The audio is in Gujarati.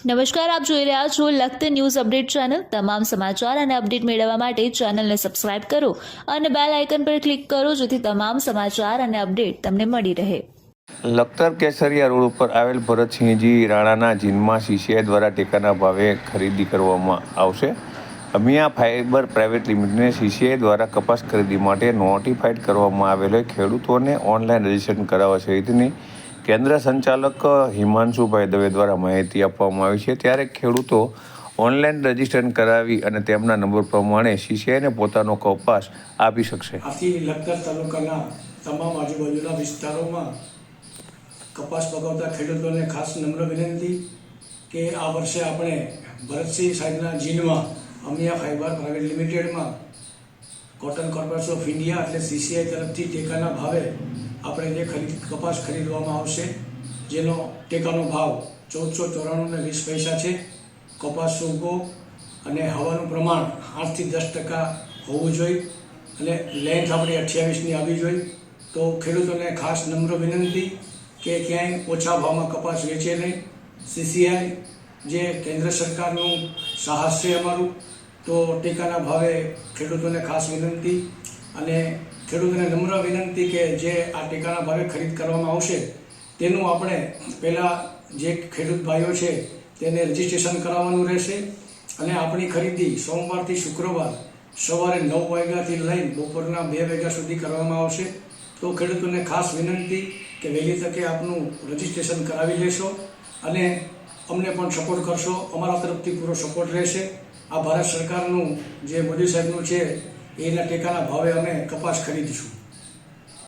નમસ્કાર, આપ જોઈ રહ્યા છો લખત ન્યૂઝ અપડેટ ચેનલ। તમામ સમાચાર અને અપડેટ મેળવવા માટે ચેનલને સબસ્ક્રાઇબ કરો અને બેલ આઇકન પર ક્લિક કરો જેથી તમામ સમાચાર અને અપડેટ તમને મળી રહે। લખતર કેસરિયા રોડ ઉપર આવેલ ભરતસિંહજી રાણાના જીનમાં સીસીઆઈ દ્વારા ટેકાના ભાવે ખરીદી કરવામાં આવશે। અમિયા ફાઇબર પ્રાઇવેટ લિમિટેડને સીસીઆઈ દ્વારા કપાસ ખરીદી માટે નોટિફાઈડ કરવામાં આવેલ ખેડૂતોને ઓનલાઈન રજીસ્ટ્રેશન કરાવવા સહિતની કેન્દ્ર સંચાલક હિમાંશુભાઈ દવે દ્વારા માહિતી આપવામાં આવી છે। ત્યારે ખેડૂતો ઓનલાઈન રજીસ્ટ્રેશન કરાવી અને તેમના નંબર પ્રમાણે સીસીઆઈને પોતાનો કપાસ આપી શકશે। આથી લખતર તાલુકાના તમામ આજુબાજુના વિસ્તારોમાં કપાસ પકવતા ખેડૂતોને ખાસ નમ્ર વિનંતી કે આ વર્ષે આપણે ભરતસિંહ સાહેબના જીનમાં અમિયા ફાઇબર પ્રાઇવેટ લિમિટેડમાં કોટન કોર્પોરેશન ઓફ ઇન્ડિયા એટલે સીસીઆઈ તરફથી ટેકાના ભાવે આપણે જે કપાસ ખરીદવામાં આવશે, જેનો ટેકાનો ભાવ 1494.20 છે। કપાસ સૂકો અને હવાનું પ્રમાણ 8 થી 10% હોવું જોઈએ અને લેન્થ આપણી 28ની આવી જોઈએ। તો ખેડૂતોને ખાસ નમ્ર વિનંતી કે ક્યાંય ઓછા ભાવમાં કપાસ વેચે નહીં। સીસીઆઈ જે કેન્દ્ર સરકારનું સાહસ છે અમારું, તો ટેકાના ભાવે ખેડૂતોને ખાસ વિનંતી અને ખેડૂતોને નમ્ર વિનંતી કે જે આ ટેકાના ભાવે ખરીદ કરવામાં આવશે તેનું આપણે પહેલાં જે ખેડૂત ભાઈઓ છે તેને રજીસ્ટ્રેશન કરાવવાનું રહેશે અને આપણી ખરીદી સોમવારથી શુક્રવાર સવારે 9 વાગ્યાથી લઈને બપોરના 2 વાગ્યા સુધી કરવામાં આવશે। તો ખેડૂતોને ખાસ વિનંતી કે વહેલી તકે આપનું રજીસ્ટ્રેશન કરાવી લેશો અને અમને પણ સપોર્ટ કરશો। અમારા તરફથી પૂરો સપોર્ટ રહેશે। આ ભારત સરકારનું જે મોદી સાહેબનું છે એના ટેકાના ભાવે અમે કપાસ ખરીદીશું।